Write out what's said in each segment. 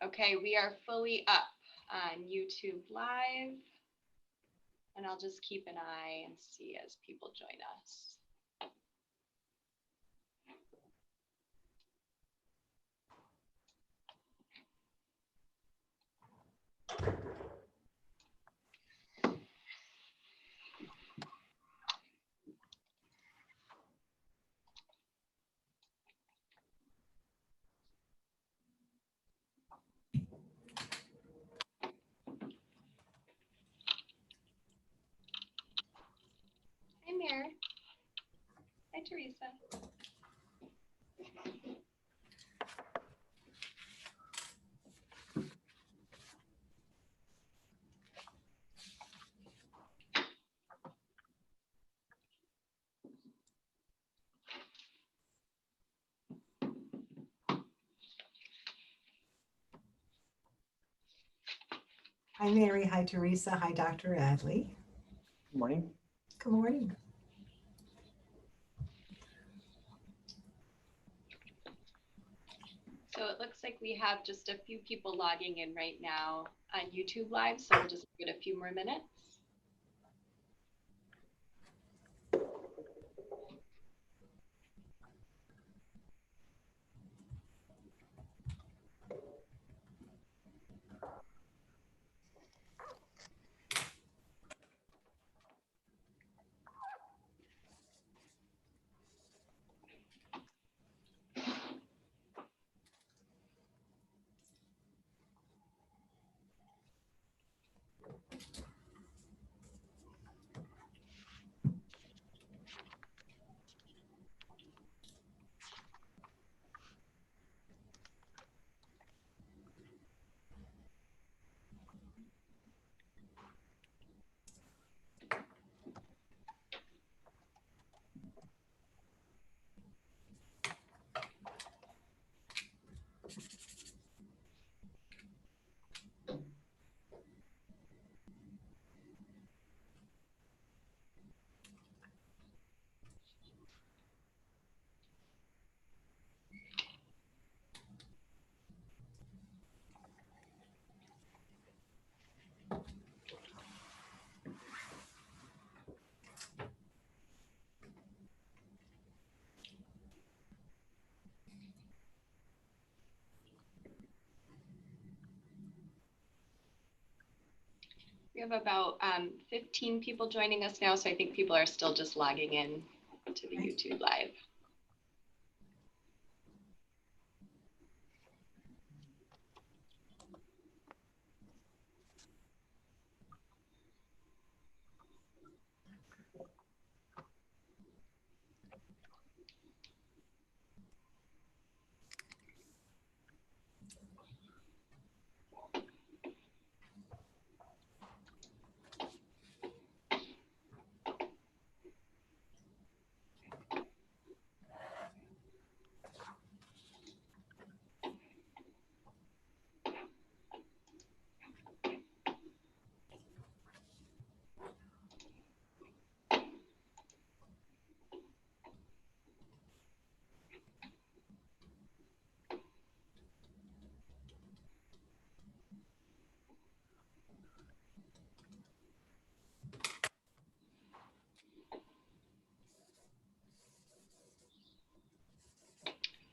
Okay, we are fully up on YouTube Live, and I'll just keep an eye and see as people join us. Hi, Mary. Hi, Teresa. Hi, Mary. Hi, Teresa. Hi, Dr. Adley. Good morning. Good morning. So it looks like we have just a few people logging in right now on YouTube Live, so we'll just give it a few more minutes. We have about 15 people joining us now, so I think people are still just logging in to the YouTube Live.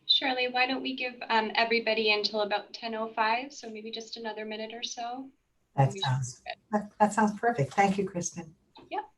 Shirley, why don't we give everybody until about 10:05, so maybe just another minute or so. That sounds perfect. Thank you, Kristen. Yep.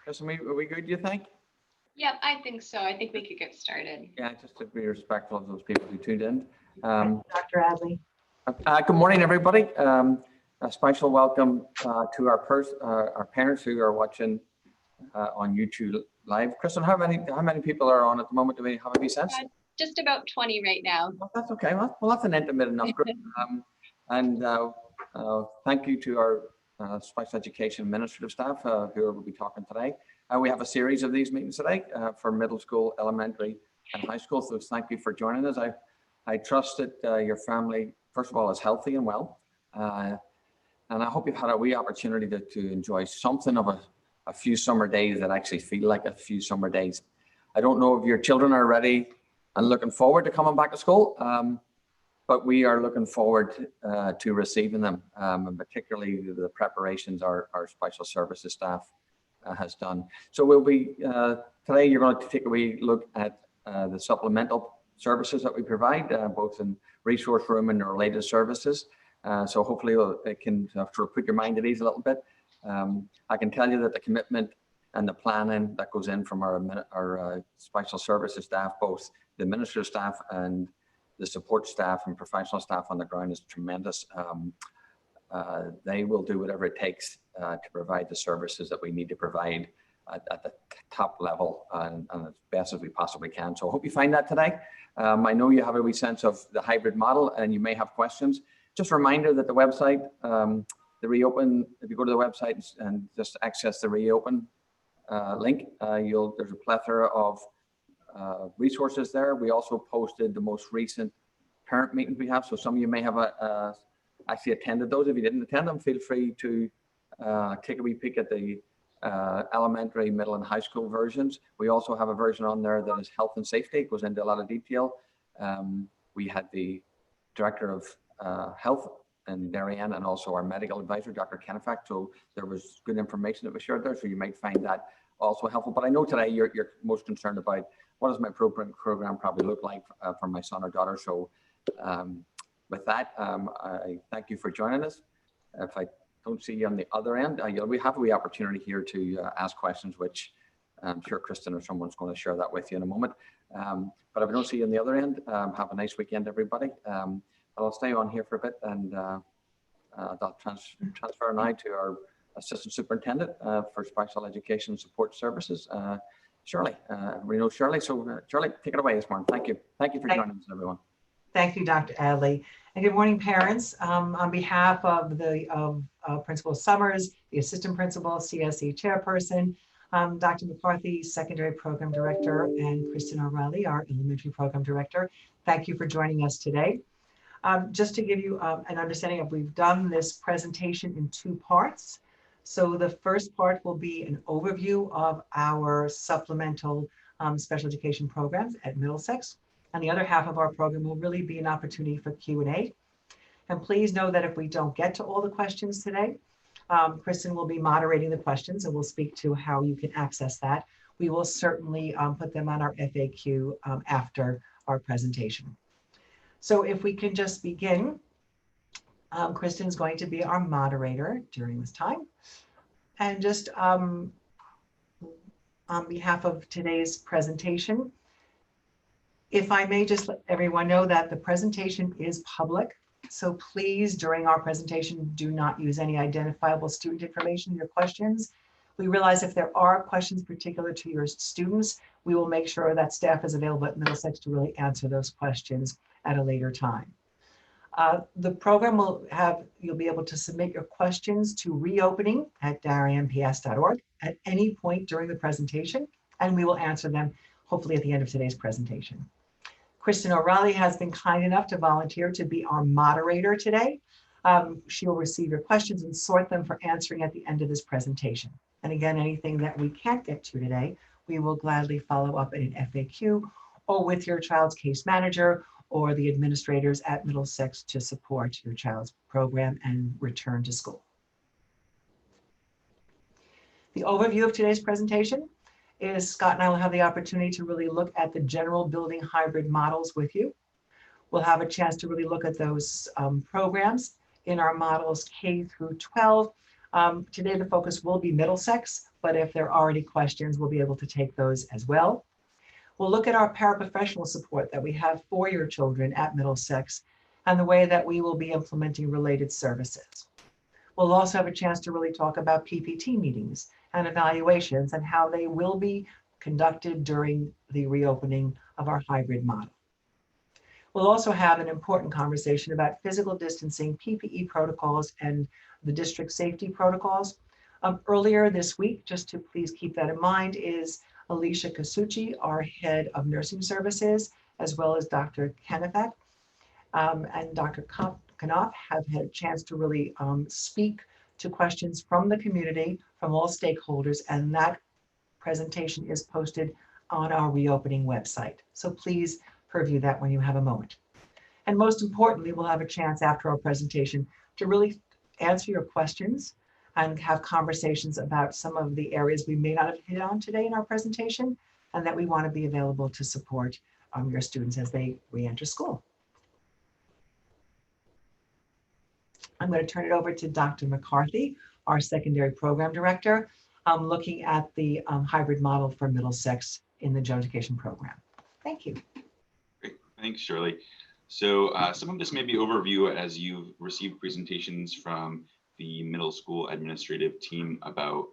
Chris, are we good, do you think? Yep, I think so. I think we could get started. Yeah, just to be respectful of those people who tuned in. Dr. Adley. Good morning, everybody. A special welcome to our parents who are watching on YouTube Live. Kristen, how many people are on at the moment? Do we have any sense? Just about 20 right now. Well, that's okay. Well, that's an intimate enough group. And thank you to our special education administrative staff who will be talking today. We have a series of these meetings today for middle school, elementary, and high school. So thank you for joining us. I trust that your family, first of all, is healthy and well. And I hope you've had a wee opportunity to enjoy something of a few summer days that actually feel like a few summer days. I don't know if your children are ready and looking forward to coming back to school, but we are looking forward to receiving them, and particularly the preparations our special services staff has done. So we'll be, today you're going to take a wee look at the supplemental services that we provide, both in resource room and related services. So hopefully it can sort of put your mind at ease a little bit. I can tell you that the commitment and the planning that goes in from our special services staff, both the administrative staff and the support staff and professional staff on the ground, is tremendous. They will do whatever it takes to provide the services that we need to provide at the top level and as best as we possibly can. So I hope you find that today. I know you have a wee sense of the hybrid model and you may have questions. Just a reminder that the website, the Reopen, if you go to the website and just access the Reopen link, there's a plethora of resources there. We also posted the most recent parent meetings we have. So some of you may have actually attended those. If you didn't attend them, feel free to take a wee peek at the elementary, middle, and high school versions. We also have a version on there that is health and safety. It goes into a lot of detail. We had the director of health in Darien and also our medical advisor, Dr. Kennefact. So there was good information that was shared there. So you might find that also helpful. But I know today you're most concerned about what does my program probably look like for my son or daughter. So with that, I thank you for joining us. If I don't see you on the other end, we have a wee opportunity here to ask questions, which I'm sure Kristen or someone's going to share that with you in a moment. But if I don't see you on the other end, have a nice weekend, everybody. I'll stay on here for a bit, and I'll transfer now to our Assistant Superintendent for Special Education Support Services, Shirley. We know Shirley, so Shirley, take it away this morning. Thank you. Thank you for joining us, everyone. Thank you, Dr. Adley. And good morning, parents. On behalf of Principal Summers, the Assistant Principal, CSE Chairperson, Dr. McCarthy, Secondary Program Director, and Kristen O'Reilly, our Elementary Program Director, thank you for joining us today. Just to give you an understanding of, we've done this presentation in two parts. So the first part will be an overview of our supplemental special education programs at Middlesex. And the other half of our program will really be an opportunity for Q&A. And please know that if we don't get to all the questions today, Kristen will be moderating the questions and we'll speak to how you can access that. We will certainly put them on our FAQ after our presentation. So if we can just begin, Kristen's going to be our moderator during this time. And just on behalf of today's presentation, if I may just let everyone know that the presentation is public. So please, during our presentation, do not use any identifiable student information in your questions. We realize if there are questions particular to your students, we will make sure that staff is available at Middlesex to really answer those questions at a later time. The program will have, you'll be able to submit your questions to reopening@darienps.org at any point during the presentation, and we will answer them hopefully at the end of today's presentation. Kristen O'Reilly has been kind enough to volunteer to be our moderator today. She will receive your questions and sort them for answering at the end of this presentation. And again, anything that we can't get to today, we will gladly follow up in an FAQ or with your child's case manager or the administrators at Middlesex to support your child's program and return to school. The overview of today's presentation is Scott and I will have the opportunity to really look at the general building hybrid models with you. We'll have a chance to really look at those programs in our models K through 12, Today, the focus will be Middlesex, but if there are any questions, we'll be able to take those as well. We'll look at our paraprofessional support that we have for your children at Middlesex and the way that we will be implementing related services. We'll also have a chance to really talk about PPT meetings and evaluations and how they will be conducted during the reopening of our hybrid model. We'll also have an important conversation about physical distancing, PPE protocols, and the district safety protocols. Earlier this week, just to please keep that in mind, is Alicia Casucci, our head of nursing services, as well as Dr. Kennethek and Dr. Knopf have had a chance to really speak to questions from the community, from all stakeholders, and that presentation is posted on our reopening website. So please preview that when you have a moment. And most importantly, we'll have a chance after our presentation to really answer your questions and have conversations about some of the areas we may not have hit on today in our presentation, and that we want to be available to support your students as they re-enter school. I'm going to turn it over to Dr. McCarthy, our secondary program director, looking at the hybrid model for Middlesex in the general education program. Thank you. Great, thanks, Shirley. So some of this may be overview as you've received presentations from the middle school administrative team about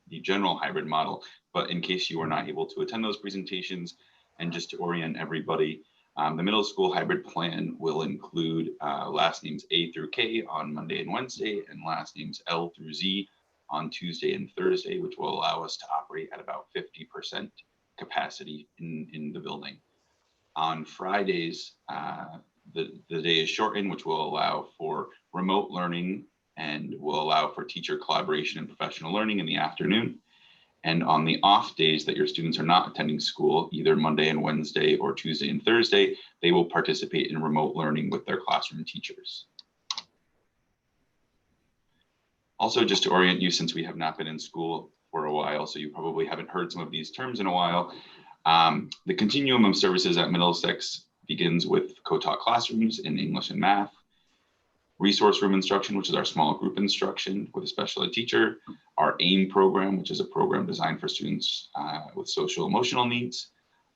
the general hybrid model, but in case you are not able to attend those presentations, and just to orient everybody, the middle school hybrid plan will include last names A through K on Monday and Wednesday, and last names L through Z on Tuesday and Thursday, which will allow us to operate at about 50% capacity in the building. On Fridays, the day is shortened, which will allow for remote learning and will allow for teacher collaboration and professional learning in the afternoon. And on the off days that your students are not attending school, either Monday and Wednesday or Tuesday and Thursday, they will participate in remote learning with their classroom teachers. Also, just to orient you, since we have not been in school for a while, so you probably haven't heard some of these terms in a while, the continuum of services at Middlesex begins with co-taught classrooms in English and math, resource room instruction, which is our small group instruction with a special ed teacher, our AIM program, which is a program designed for students with social emotional needs,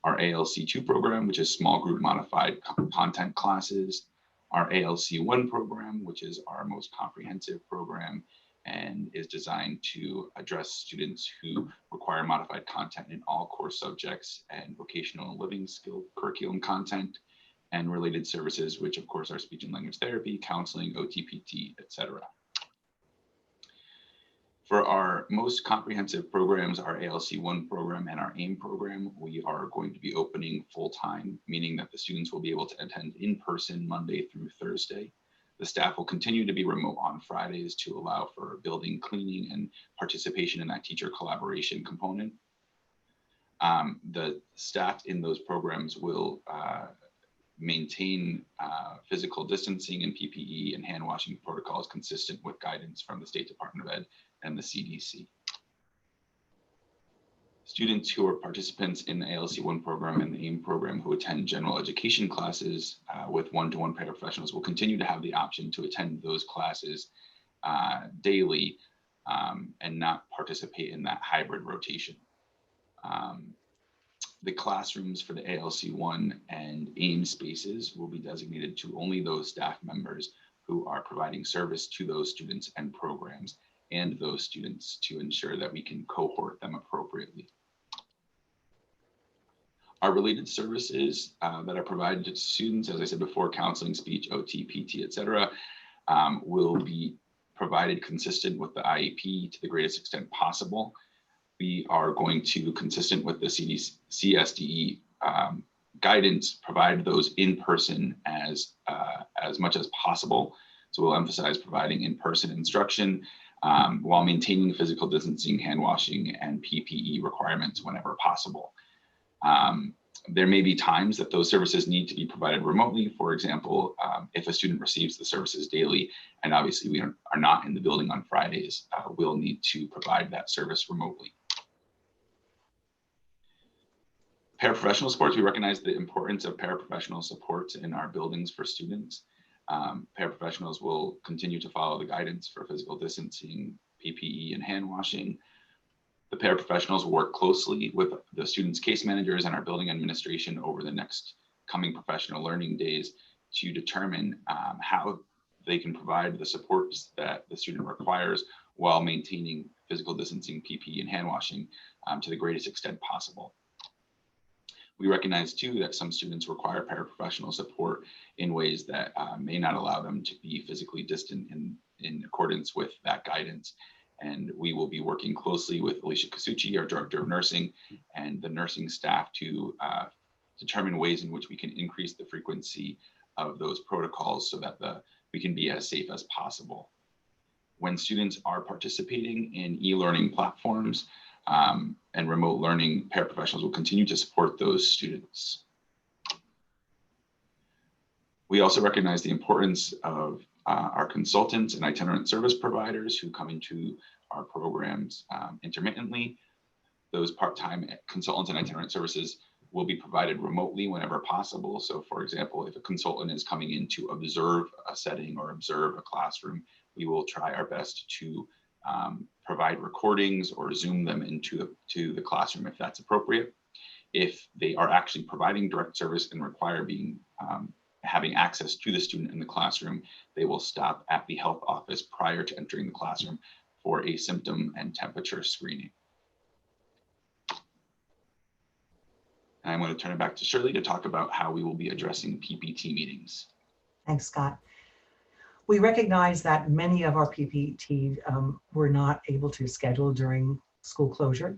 our ALC2 program, which is small group modified content classes, our ALC1 program, which is our most comprehensive program and is designed to address students who require modified content in all core subjects and vocational and living skill curriculum content, and related services, which of course are speech and language therapy, counseling, OTPT, etc. For our most comprehensive programs, our ALC1 program and our AIM program, we are going to be opening full-time, meaning that the students will be able to attend in person Monday through Thursday. The staff will continue to be remote on Fridays to allow for building cleaning and participation in that teacher collaboration component. The staff in those programs will maintain physical distancing and PPE and hand washing protocols consistent with guidance from the State Department of Ed and the CDC. Students who are participants in the ALC1 program and the AIM program who attend general education classes with one-to-one paraprofessionals will continue to have the option to attend those classes daily and not participate in that hybrid rotation. The classrooms for the ALC1 and AIM spaces will be designated to only those staff members who are providing service to those students and programs and those students to ensure that we can cohort them appropriately. Our related services that are provided to students, as I said before, counseling, speech, OT, PT, etc., will be provided consistent with the IEP to the greatest extent possible. We are going to, consistent with the CSDE guidance, provide those in person as much as possible. So we'll emphasize providing in-person instruction while maintaining physical distancing, hand washing, and PPE requirements whenever possible. There may be times that those services need to be provided remotely. For example, if a student receives the services daily, and obviously we are not in the building on Fridays, we'll need to provide that service remotely. Paraprofessional supports, we recognize the importance of paraprofessional supports in our buildings for students. Paraprofessionals will continue to follow the guidance for physical distancing, PPE and hand washing. The paraprofessionals will work closely with the students' case managers and our building administration over the next coming professional learning days to determine how they can provide the supports that the student requires while maintaining physical distancing, PPE, and hand washing to the greatest extent possible. We recognize too that some students require paraprofessional support in ways that may not allow them to be physically distant in accordance with that guidance. And we will be working closely with Alicia Casucci, our Director of Nursing, and the nursing staff to determine ways in which we can increase the frequency of those protocols so that we can be as safe as possible. When students are participating in e-learning platforms and remote learning, paraprofessionals will continue to support those students. We also recognize the importance of our consultants and itinerant service providers who come into our programs intermittently. Those part-time consultants and itinerant services will be provided remotely whenever possible. So for example, if a consultant is coming in to observe a setting or observe a classroom, we will try our best to provide recordings or Zoom them into the classroom if that's appropriate. If they are actually providing direct service and require having access to the student in the classroom, they will stop at the health office prior to entering the classroom for a symptom and temperature screening. And I'm going to turn it back to Shirley to talk about how we will be addressing PPT meetings. Thanks, Scott. We recognize that many of our PPT were not able to schedule during school closure.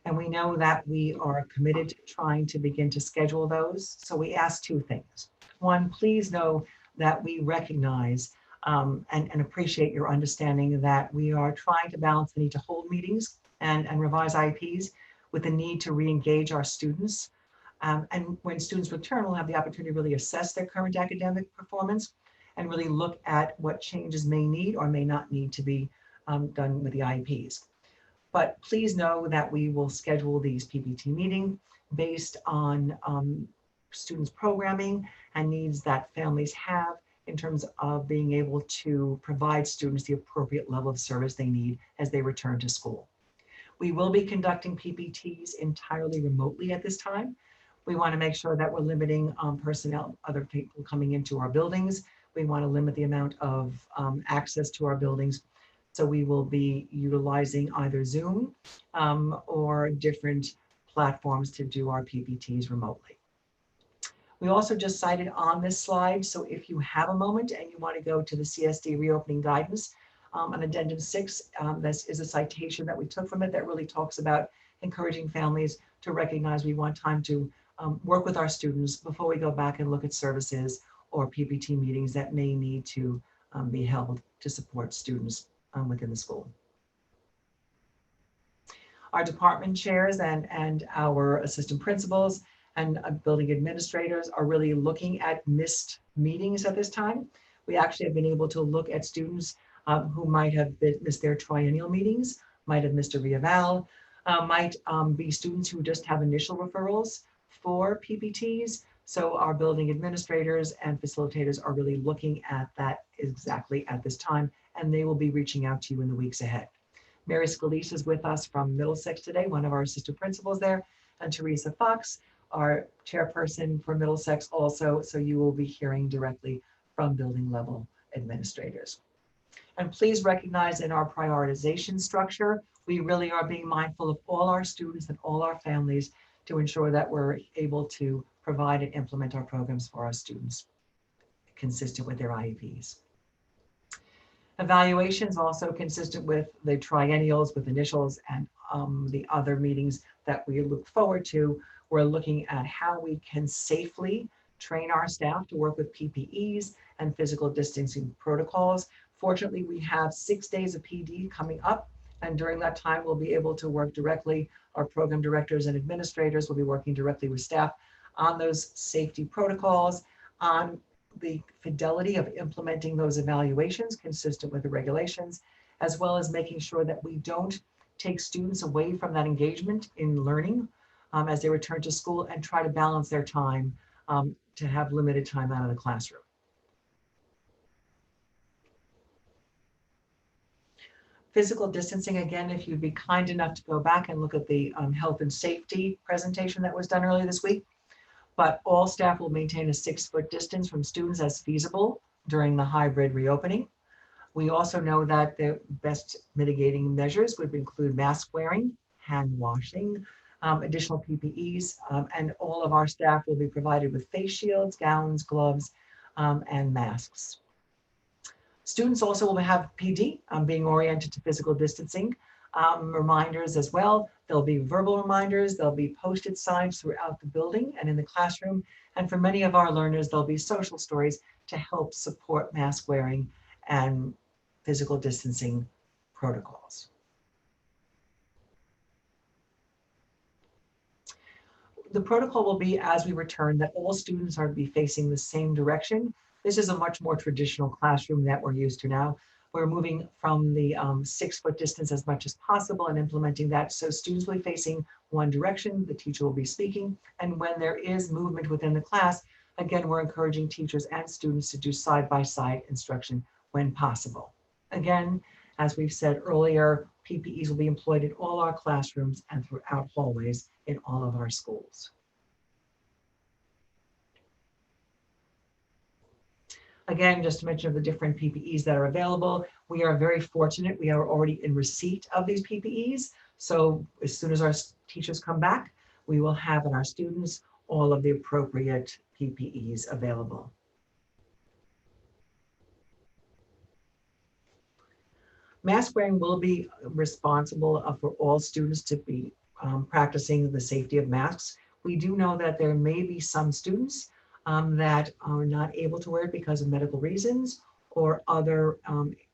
And we know that we are committed to trying to begin to schedule those. So we ask two things. One, please know that we recognize and appreciate your understanding that we are trying to balance the need to hold meetings and revise IEPs with the need to re-engage our students. And when students return, we'll have the opportunity to really assess their current academic performance and really look at what changes may need or may not need to be done with the IEPs. But please know that we will schedule these PPT meetings based on students' programming and needs that families have in terms of being able to provide students the appropriate level of service they need as they return to school. We will be conducting PPTs entirely remotely at this time. We want to make sure that we're limiting personnel, other people coming into our buildings. We want to limit the amount of access to our buildings. So we will be utilizing either Zoom or different platforms to do our PPTs remotely. We also just cited on this slide, so if you have a moment and you want to go to the CSD reopening guidance, on addendum 6, this is a citation that we took from it that really talks about encouraging families to recognize we want time to work with our students before we go back and look at services or PPT meetings that may need to be held to support students within the school. Our department chairs and our assistant principals and building administrators are really looking at missed meetings at this time. We actually have been able to look at students who might have missed their triennial meetings, might have missed a reeval, might be students who just have initial referrals for PPTs. So our building administrators and facilitators are really looking at that exactly at this time, and they will be reaching out to you in the weeks ahead. Mary Scalise is with us from Middlesex today, one of our assistant principals there, and Teresa Fox, our chairperson for Middlesex also, so you will be hearing directly from building level administrators. And please recognize in our prioritization structure, we really are being mindful of all our students and all our families to ensure that we're able to provide and implement our programs for our students consistent with their IEPs. Evaluations also consistent with the triennials with initials and the other meetings that we look forward to. We're looking at how we can safely train our staff to work with PPEs and physical distancing protocols. Fortunately, we have 6 days of PD coming up, and during that time, we'll be able to work directly. Our program directors and administrators will be working directly with staff on those safety protocols, on the fidelity of implementing those evaluations consistent with the regulations, as well as making sure that we don't take students away from that engagement in learning as they return to school and try to balance their time to have limited time out of the classroom. Physical distancing, again, if you'd be kind enough to go back and look at the health and safety presentation that was done earlier this week. But all staff will maintain a 6-foot distance from students as feasible during the hybrid reopening. We also know that the best mitigating measures would include mask wearing, hand washing, additional PPEs, and all of our staff will be provided with face shields, gowns, gloves, and masks. Students also will have PD being oriented to physical distancing reminders as well. There'll be verbal reminders, there'll be posted signs throughout the building and in the classroom. And for many of our learners, there'll be social stories to help support mask wearing and physical distancing protocols. The protocol will be, as we return, that all students are to be facing the same direction. This is a much more traditional classroom that we're used to now. We're moving from the 6-foot distance as much as possible and implementing that. So students will be facing one direction, the teacher will be speaking. And when there is movement within the class, again, we're encouraging teachers and students to do side-by-side instruction when possible. Again, as we've said earlier, PPEs will be employed in all our classrooms and throughout hallways in all of our schools. Again, just to mention of the different PPEs that are available, we are very fortunate. We are already in receipt of these PPEs. So as soon as our teachers come back, we will have in our students all of the appropriate PPEs available. Mask wearing will be responsible for all students to be practicing the safety of masks. We do know that there may be some students that are not able to wear it because of medical reasons or other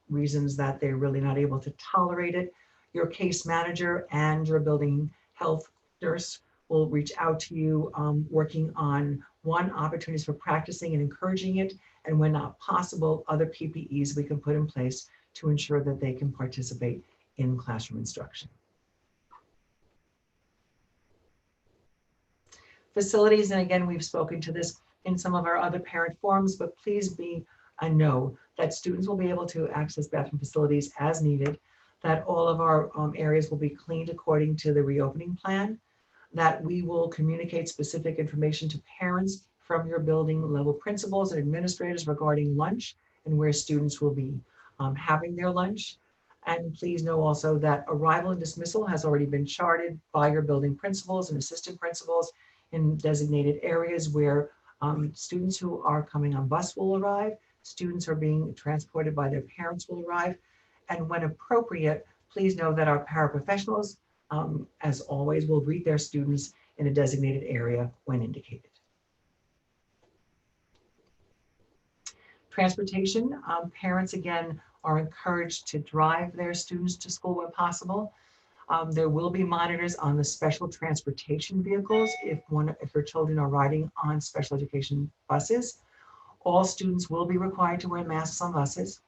reasons that they're really not able to tolerate it. Your case manager and your building health nurse will reach out to you working on opportunities for practicing and encouraging it, and when not possible, other PPEs we can put in place to ensure that they can participate in classroom instruction. Facilities, and again, we've spoken to this in some of our other parent forums, but please know that students will be able to access bathroom facilities as needed, that all of our areas will be cleaned according to the reopening plan, that we will communicate specific information to parents from your building level principals and administrators regarding lunch and where students will be having their lunch. And please know also that arrival and dismissal has already been charted by your building principals and assistant principals in designated areas where students who are coming on bus will arrive, students who are being transported by their parents will arrive, and when appropriate, please know that our paraprofessionals, as always, will greet their students in a designated area when indicated. Transportation, parents again are encouraged to drive their students to school when possible. There will be monitors on the special transportation vehicles if your children are riding on special education buses. All students will be required to wear masks on buses.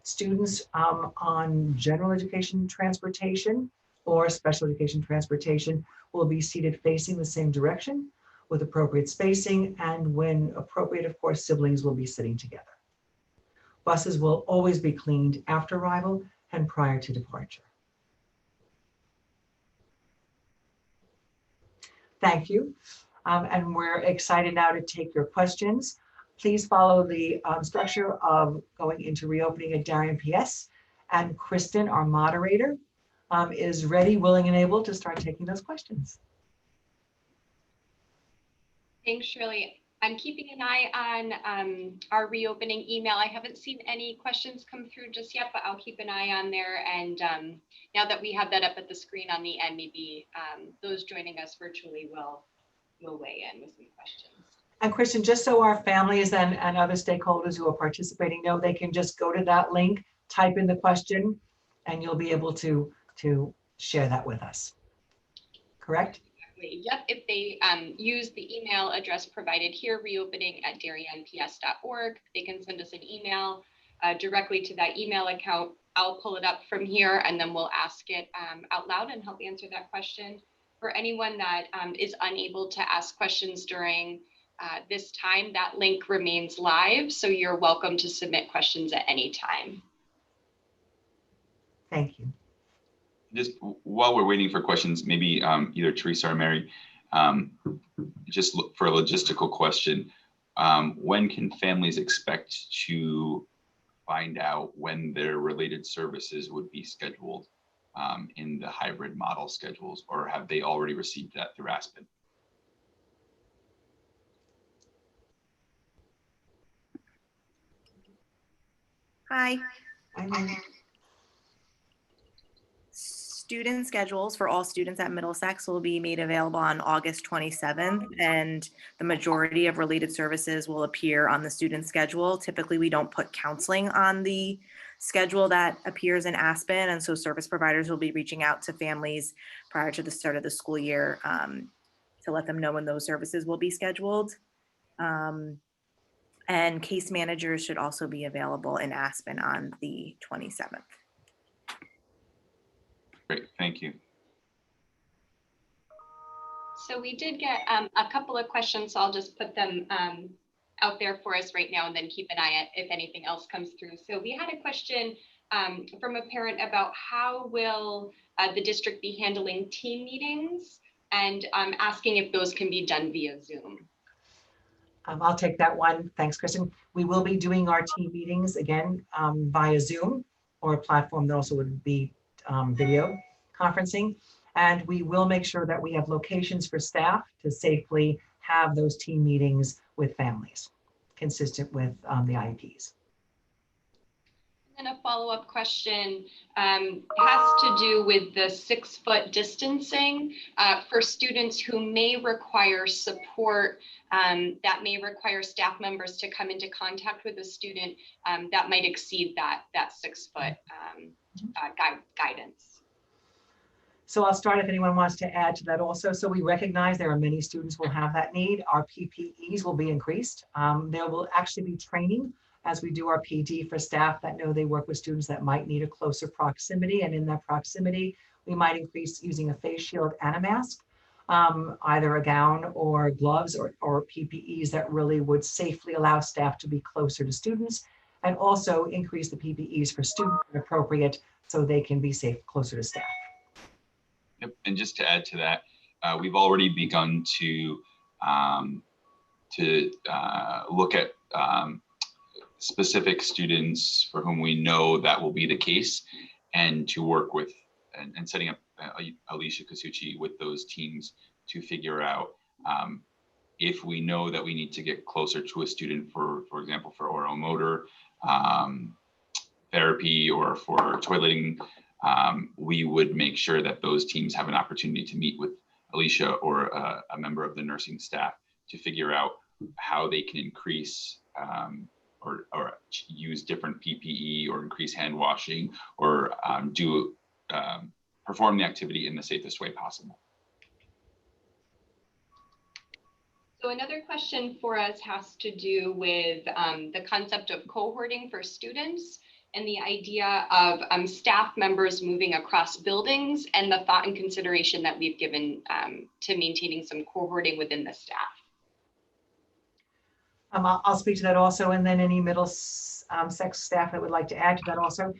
Students on general education transportation or special education transportation will be seated facing the same direction with appropriate spacing, and when appropriate, of course, siblings will be sitting together. Buses will always be cleaned after arrival and prior to departure. Thank you. And we're excited now to take your questions. Please follow the structure of going into reopening at Darien PS. And Kristen, our moderator, is ready, willing, and able to start taking those questions. Thanks, Shirley. I'm keeping an eye on our reopening email. I haven't seen any questions come through just yet, but I'll keep an eye on there. And now that we have that up at the screen on the end, maybe those joining us virtually will weigh in with some questions. And Kristen, just so our families and other stakeholders who are participating know, they can just go to that link, type in the question, and you'll be able to share that with us. Correct? Yep, if they use the email address provided here, reopening@darienps.org, they can send us an email directly to that email account. I'll pull it up from here and then we'll ask it out loud and help answer that question. For anyone that is unable to ask questions during this time, that link remains live, so you're welcome to submit questions at any time. Thank you. Just while we're waiting for questions, maybe either Teresa or Mary, just look for a logistical question. When can families expect to find out when their related services would be scheduled in the hybrid model schedules, or have they already received that through Aspen? Hi. I mean, Student schedules for all students at Middlesex will be made available on August 27th, and the majority of related services will appear on the student schedule. Typically, we don't put counseling on the schedule that appears in Aspen, and so service providers will be reaching out to families prior to the start of the school year to let them know when those services will be scheduled. And case managers should also be available in Aspen on the 27th. Great, thank you. So we did get a couple of questions, so I'll just put them out there for us right now and then keep an eye out if anything else comes through. So we had a question from a parent about how will the district be handling team meetings, and asking if those can be done via Zoom. I'll take that one. Thanks, Kristen. We will be doing our team meetings again via Zoom, or a platform that also would be video conferencing. And we will make sure that we have locations for staff to safely have those team meetings with families, consistent with the IEPs. And a follow-up question has to do with the 6-foot distancing for students who may require support, that may require staff members to come into contact with a student that might exceed that 6-foot guidance. So I'll start if anyone wants to add to that also. So we recognize there are many students who will have that need. Our PPEs will be increased. There will actually be training as we do our PD for staff that know they work with students that might need a closer proximity. And in that proximity, we might increase using a face shield and a mask, either a gown or gloves or PPEs that really would safely allow staff to be closer to students, and also increase the PPEs for students when appropriate so they can be safe closer to staff. Yep. And just to add to that, we've already begun to look at specific students for whom we know that will be the case, and to work with and setting up Alicia Casucci with those teams to figure out if we know that we need to get closer to a student for example, for oral motor therapy or for toileting, we would make sure that those teams have an opportunity to meet with Alicia or a member of the nursing staff to figure out how they can increase or use different PPE or increase hand washing or perform the activity in the safest way possible. So another question for us has to do with the concept of cohorting for students and the idea of staff members moving across buildings, and the thought and consideration that we've given to maintaining some cohorting within the staff. I'll speak to that also, and then any Middlesex staff that would like to add to that also.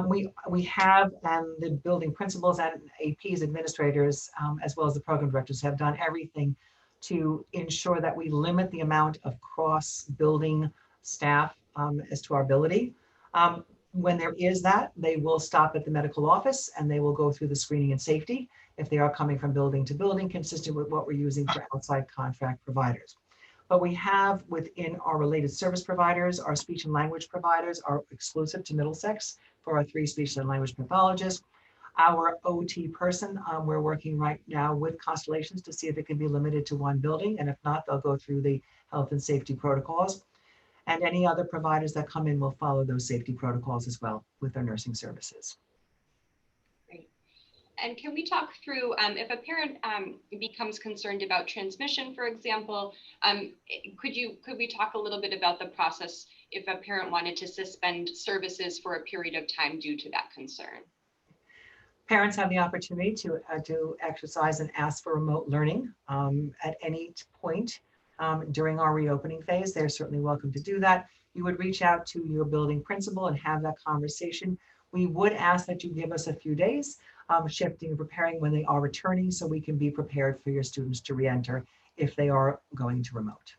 We have, and the building principals and APs administrators, as well as the program directors, have done everything to ensure that we limit the amount of cross-building staff as to our ability. When there is that, they will stop at the medical office and they will go through the screening and safety if they are coming from building to building, consistent with what we're using for outside contract providers. But we have within our related service providers, our speech and language providers are exclusive to Middlesex for our 3 speech and language pathologists. Our OT person, we're working right now with Constellations to see if it can be limited to 1 building. And if not, they'll go through the health and safety protocols. And any other providers that come in will follow those safety protocols as well with their nursing services. Great. And can we talk through if a parent becomes concerned about transmission, for example, could we talk a little bit about the process if a parent wanted to suspend services for a period of time due to that concern? Parents have the opportunity to exercise and ask for remote learning at any point during our reopening phase. They're certainly welcome to do that. You would reach out to your building principal and have that conversation. We would ask that you give us a few days, shifting and preparing when they are returning so we can be prepared for your students to re-enter if they are going to remote.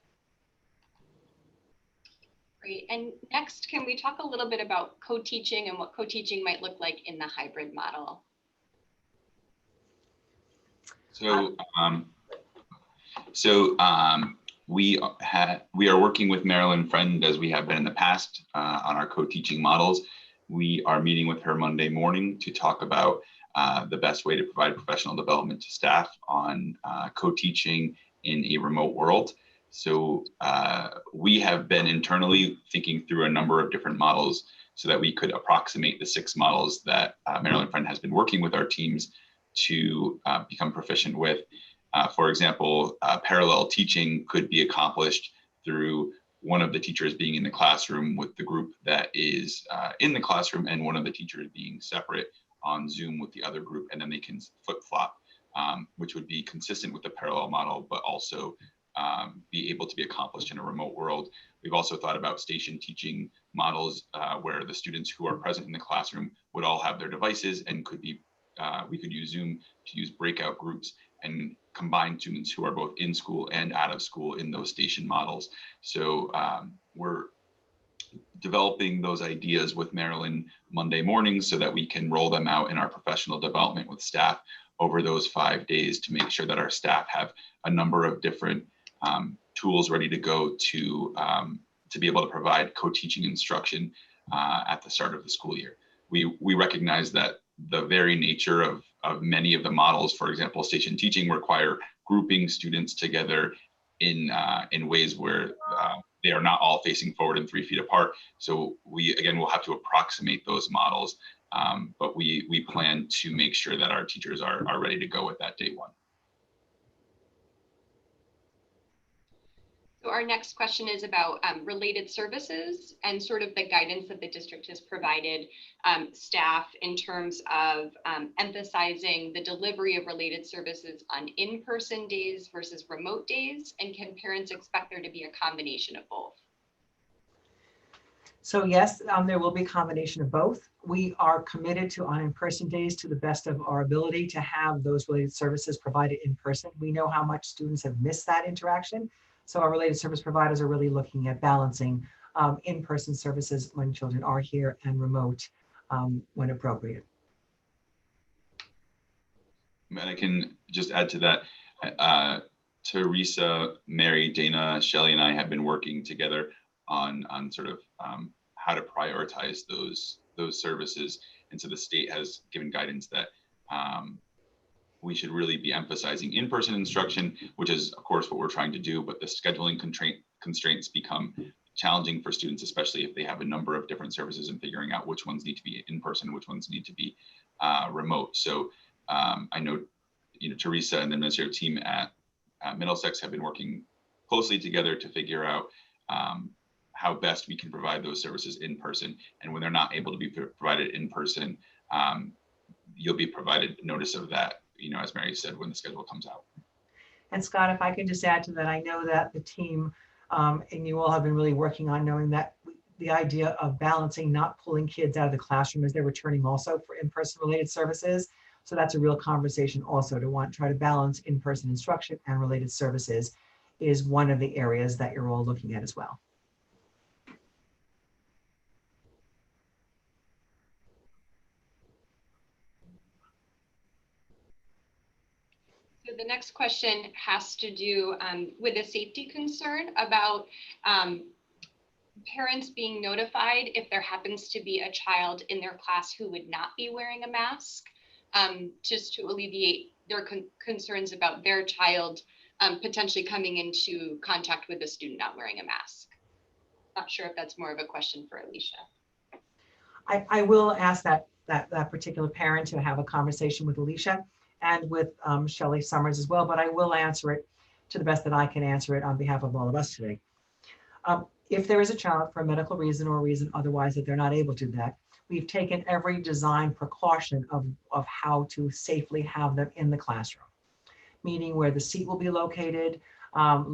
Great. And next, can we talk a little bit about co-teaching and what co-teaching might look like in the hybrid model? So, we are working with Marilyn Friend, as we have been in the past, on our co-teaching models. We are meeting with her Monday morning to talk about the best way to provide professional development to staff on co-teaching in a remote world. So we have been internally thinking through a number of different models so that we could approximate the 6 models that Marilyn Friend has been working with our teams to become proficient with. For example, parallel teaching could be accomplished through one of the teachers being in the classroom with the group that is in the classroom and one of the teachers being separate on Zoom with the other group, and then they can flip-flop, which would be consistent with the parallel model, but also be able to be accomplished in a remote world. We've also thought about station teaching models where the students who are present in the classroom would all have their devices and could be, we could use Zoom to use breakout groups and combine students who are both in school and out of school in those station models. So we're developing those ideas with Marilyn Monday mornings so that we can roll them out in our professional development with staff over those 5 days to make sure that our staff have a number of different tools ready to go to be able to provide co-teaching instruction at the start of the school year. We recognize that the very nature of many of the models, for example, station teaching, require grouping students together in ways where they are not all facing forward and 3 feet apart. So we, again, will have to approximate those models, but we plan to make sure that our teachers are ready to go with that day 1. So our next question is about related services and sort of the guidance that the district has provided staff in terms of emphasizing the delivery of related services on in-person days versus remote days, and can parents expect there to be a combination of both? So yes, there will be a combination of both. We are committed to on in-person days to the best of our ability to have those related services provided in person. We know how much students have missed that interaction. So our related service providers are really looking at balancing in-person services when children are here and remote when appropriate. And I can just add to that. Teresa, Mary, Dana, Shelley, and I have been working together on sort of how to prioritize those services. And so the state has given guidance that we should really be emphasizing in-person instruction, which is of course what we're trying to do, but the scheduling constraints become challenging for students, especially if they have a number of different services and figuring out which ones need to be in person, which ones need to be remote. So I know, Teresa and the administrative team at Middlesex have been working closely together to figure out how best we can provide those services in person. And when they're not able to be provided in person, you'll be provided notice of that, as Mary said, when the schedule comes out. And Scott, if I could just add to that, I know that the team and you all have been really working on knowing that the idea of balancing, not pulling kids out of the classroom as they're returning also for in-person related services. So that's a real conversation also to try to balance in-person instruction and related services is one of the areas that you're all looking at as well. So the next question has to do with a safety concern about parents being notified if there happens to be a child in their class who would not be wearing a mask, just to alleviate their concerns about their child potentially coming into contact with a student not wearing a mask. Not sure if that's more of a question for Alicia. I will ask that particular parent to have a conversation with Alicia and with Shelley Summers as well, but I will answer it to the best that I can answer it on behalf of all of us today. If there is a child for a medical reason or a reason otherwise that they're not able to do that, we've taken every design precaution of how to safely have them in the classroom, meaning where the seat will be located,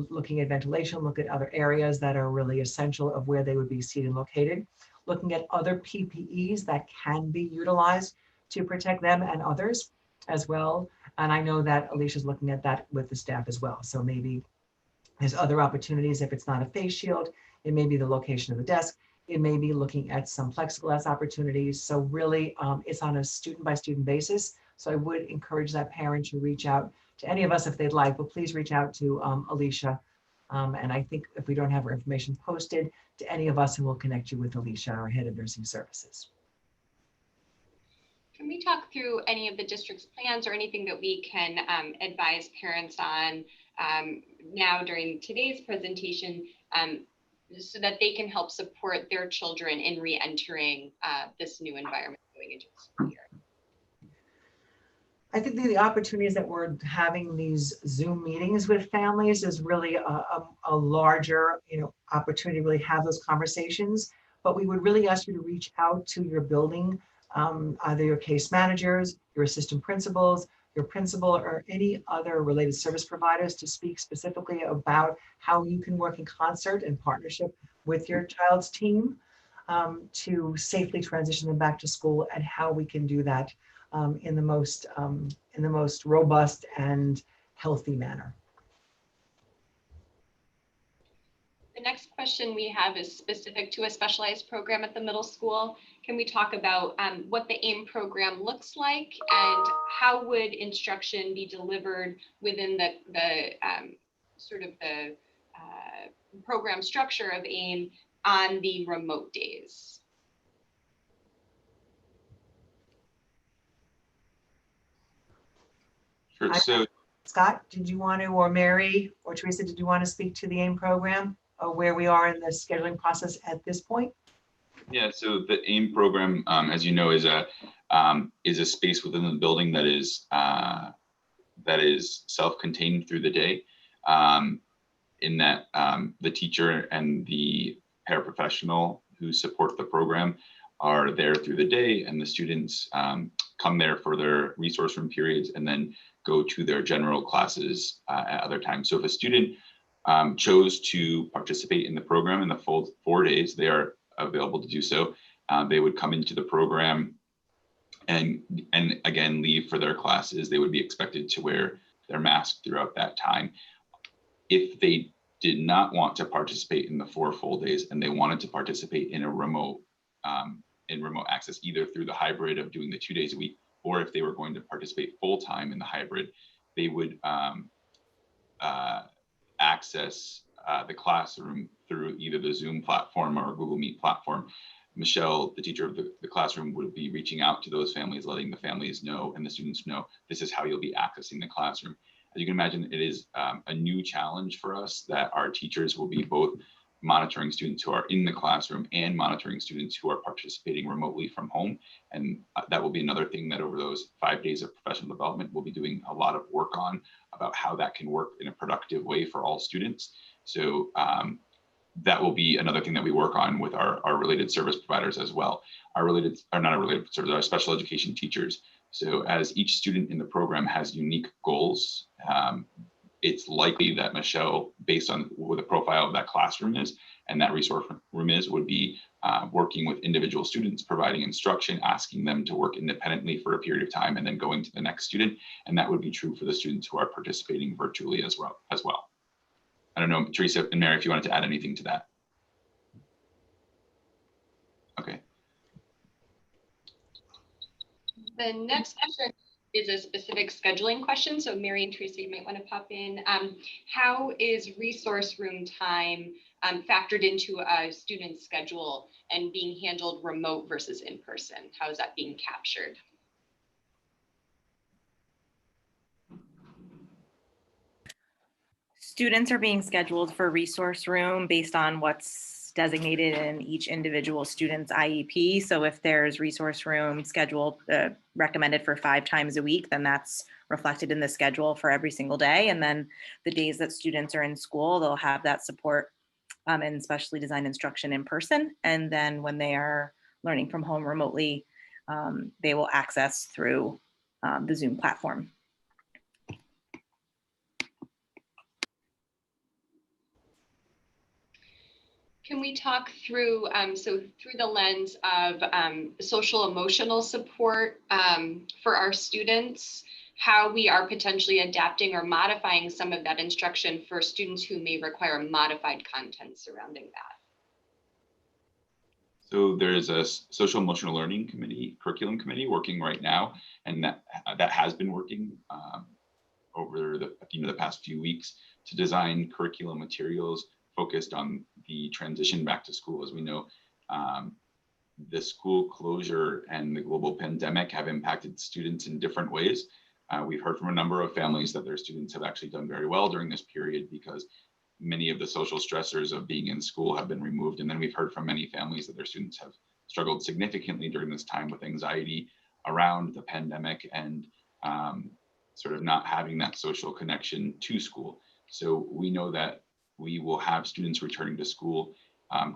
looking at ventilation, look at other areas that are really essential of where they would be seated and located, looking at other PPEs that can be utilized to protect them and others as well. And I know that Alicia's looking at that with the staff as well. So maybe there's other opportunities. If it's not a face shield, it may be the location of the desk. It may be looking at some plexiglass opportunities. So really, it's on a student by student basis. So I would encourage that parent to reach out to any of us if they'd like, but please reach out to Alicia. And I think if we don't have her information posted, to any of us, and we'll connect you with Alicia, our head of nursing services. Can we talk through any of the district's plans or anything that we can advise parents on now during today's presentation so that they can help support their children in re-entering this new environment going into the school year? I think the opportunities that we're having these Zoom meetings with families is really a larger, opportunity to really have those conversations. But we would really ask you to reach out to your building, either your case managers, your assistant principals, your principal, or any other related service providers to speak specifically about how you can work in concert and partnership with your child's team to safely transition them back to school, and how we can do that in the most robust and healthy manner. The next question we have is specific to a specialized program at the middle school. Can we talk about what the AIM program looks like and how would instruction be delivered within the program structure of AIM on the remote days? Sure. So Scott, did you want to, or Mary or Teresa, did you want to speak to the AIM program or where we are in the scheduling process at this point? yeah, so the AIM program, as you know, is a space within the building that is self-contained through the day. In that the teacher and the paraprofessional who support the program are there through the day, and the students come there for their resource room periods and then go to their general classes at other times. So if a student chose to participate in the program in the full 4 days, they are available to do so. They would come into the program and again leave for their classes. They would be expected to wear their mask throughout that time. If they did not want to participate in the 4 full days and they wanted to participate in a remote access, either through the hybrid of doing the 2 days a week, or if they were going to participate full time in the hybrid, they would access the classroom through either the Zoom platform or Google Meet platform. Michelle, the teacher of the classroom, would be reaching out to those families, letting the families know and the students know this is how you'll be accessing the classroom. As you can imagine, it is a new challenge for us that our teachers will be both monitoring students who are in the classroom and monitoring students who are participating remotely from home. And that will be another thing that over those 5 days of professional development, we'll be doing a lot of work on about how that can work in a productive way for all students. So that will be another thing that we work on with our related service providers as well. Our special education teachers. So as each student in the program has unique goals, it's likely that Michelle, based on what the profile of that classroom is and that resource room is, would be working with individual students, providing instruction, asking them to work independently for a period of time, and then going to the next student. And that would be true for the students who are participating virtually as well. I don't know, Teresa and Mary, if you wanted to add anything to that. Okay. The next question is a specific scheduling question. So Mary and Teresa, you might want to pop in. How is resource room time factored into a student's schedule and being handled remote versus in person? How is that being captured? Students are being scheduled for resource room based on what's designated in each individual student's IEP. So if there's resource room scheduled recommended for 5 times a week, then that's reflected in the schedule for every single day. And then the days that students are in school, they'll have that support and specially designed instruction in person. And then when they are learning from home remotely, they will access through the Zoom platform. Can we talk through, so through the lens of social emotional support for our students, how we are potentially adapting or modifying some of that instruction for students who may require modified content surrounding that? So there's a social emotional learning committee, curriculum committee working right now, and that has been working over the past few weeks to design curriculum materials focused on the transition back to school. As we know, the school closure and the global pandemic have impacted students in different ways. We've heard from a number of families that their students have actually done very well during this period because many of the social stressors of being in school have been removed. And then we've heard from many families that their students have struggled significantly during this time with anxiety around the pandemic and sort of not having that social connection to school. So we know that we will have students returning to school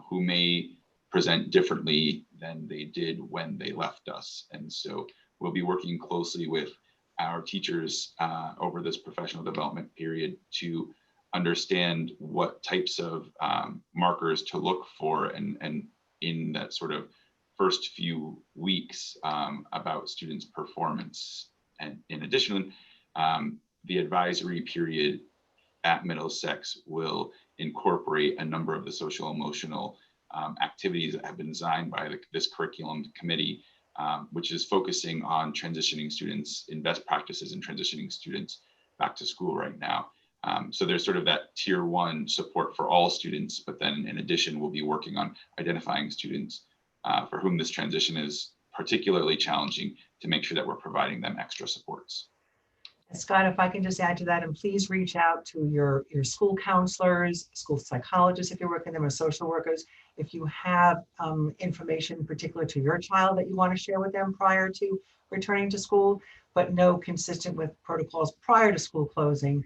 who may present differently than they did when they left us. And so we'll be working closely with our teachers over this professional development period to understand what types of markers to look for and in that sort of first few weeks about students' performance. And in addition, the advisory period at Middlesex will incorporate a number of the social emotional activities that have been designed by this curriculum committee, which is focusing on transitioning students in best practices and transitioning students back to school right now. So there's sort of that tier one support for all students, but then in addition, we'll be working on identifying students for whom this transition is particularly challenging to make sure that we're providing them extra supports. Scott, if I can just add to that, and please reach out to your school counselors, school psychologists, if you're working with them, or social workers. If you have information particular to your child that you want to share with them prior to returning to school, but know consistent with protocols prior to school closing,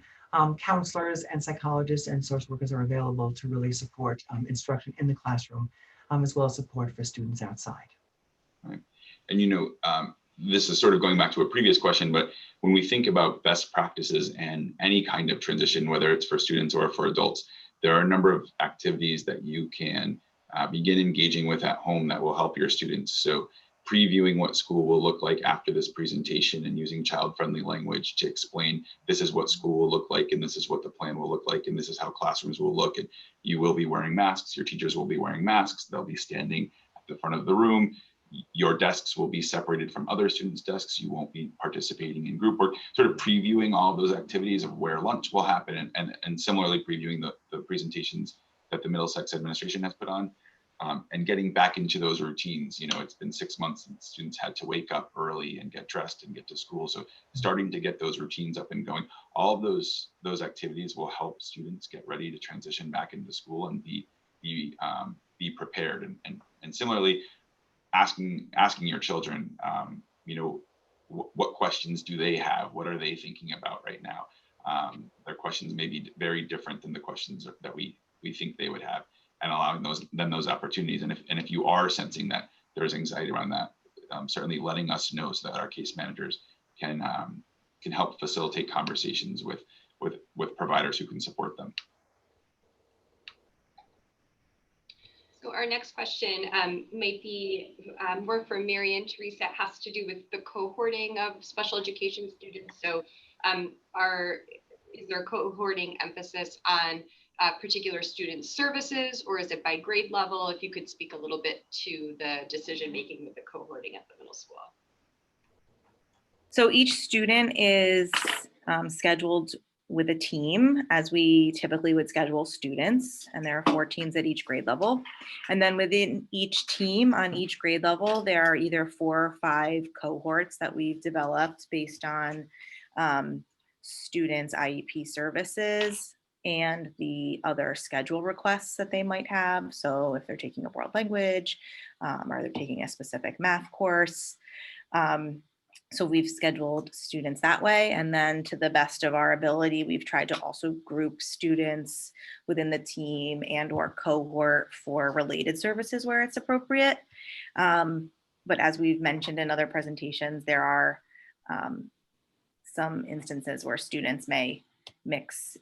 counselors and psychologists and social workers are available to really support instruction in the classroom, as well as support for students outside. Right. And this is sort of going back to a previous question, but when we think about best practices and any kind of transition, whether it's for students or for adults, there are a number of activities that you can begin engaging with at home that will help your students. So previewing what school will look like after this presentation and using child-friendly language to explain this is what school will look like and this is what the plan will look like and this is how classrooms will look, and you will be wearing masks, your teachers will be wearing masks, they'll be standing at the front of the room, your desks will be separated from other students' desks, you won't be participating in group work, sort of previewing all of those activities of where lunch will happen and similarly previewing the presentations that the Middlesex administration has put on. And getting back into those routines. It's been 6 months since students had to wake up early and get dressed and get to school. So starting to get those routines up and going, all of those activities will help students get ready to transition back into school and be prepared. And similarly, asking your children, what questions do they have? What are they thinking about right now? Their questions may be very different than the questions that we think they would have, and allowing them those opportunities. And if you are sensing that there's anxiety around that, certainly letting us know so that our case managers can help facilitate conversations with providers who can support them. So our next question might be more for Mary and Teresa. It has to do with the cohorting of special education students. So is there cohorting emphasis on particular student services, or is it by grade level? If you could speak a little bit to the decision making with the cohorting at the middle school. So each student is scheduled with a team, as we typically would schedule students, and there are 4 teams at each grade level. And then within each team on each grade level, there are either 4 or 5 cohorts that we've developed based on students' IEP services and the other schedule requests that they might have. So if they're taking a world language or they're taking a specific math course. So we've scheduled students that way. And then to the best of our ability, we've tried to also group students within the team and or cohort for related services where it's appropriate. But as we've mentioned in other presentations, there are some instances where students may mix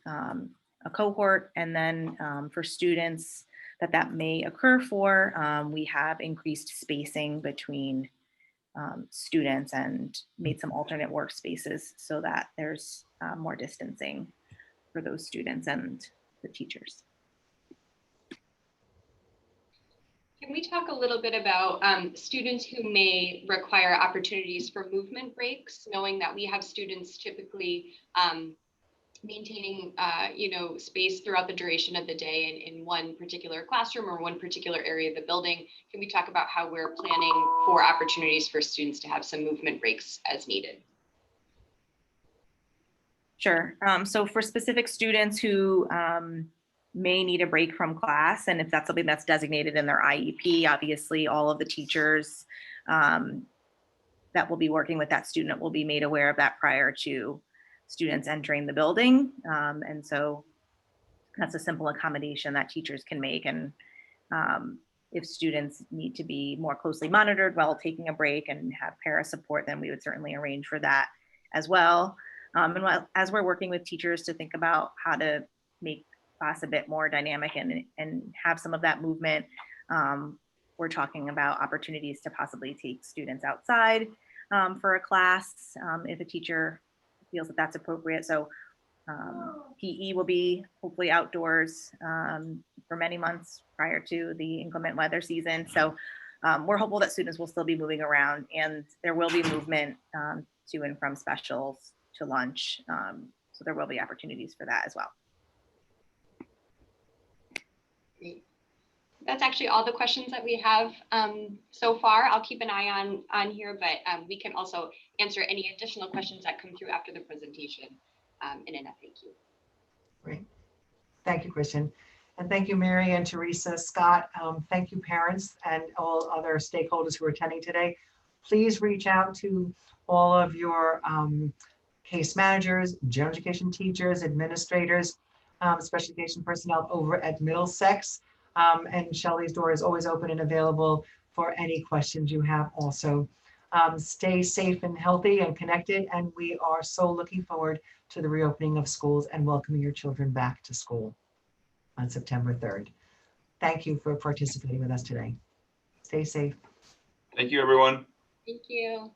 a cohort, and then for students that may occur for. We have increased spacing between students and made some alternate workspaces so that there's more distancing for those students and the teachers. Can we talk a little bit about students who may require opportunities for movement breaks, knowing that we have students typically maintaining space throughout the duration of the day in one particular classroom or one particular area of the building? Can we talk about how we're planning for opportunities for students to have some movement breaks as needed? Sure. So for specific students who may need a break from class, and if that's something that's designated in their IEP, obviously all of the teachers that will be working with that student will be made aware of that prior to students entering the building. And so that's a simple accommodation that teachers can make. And if students need to be more closely monitored while taking a break and have para support, then we would certainly arrange for that as well. And as we're working with teachers to think about how to make class a bit more dynamic and have some of that movement, we're talking about opportunities to possibly take students outside for a class if a teacher feels that that's appropriate. So PE will be hopefully outdoors for many months prior to the inclement weather season. So we're hopeful that students will still be moving around, and there will be movement to and from specials to lunch. So there will be opportunities for that as well. Great. That's actually all the questions that we have so far. I'll keep an eye on here, but we can also answer any additional questions that come through after the presentation in an FAQ. Great. Thank you, Christian. And thank you, Mary and Teresa, Scott. Thank you, parents and all other stakeholders who are attending today. Please reach out to all of your case managers, general education teachers, administrators, special education personnel over at Middlesex. And Shelley's door is always open and available for any questions you have also. Stay safe and healthy and connected. And we are so looking forward to the reopening of schools and welcoming your children back to school on September 3rd. Thank you for participating with us today. Stay safe. Thank you, everyone. Thank you.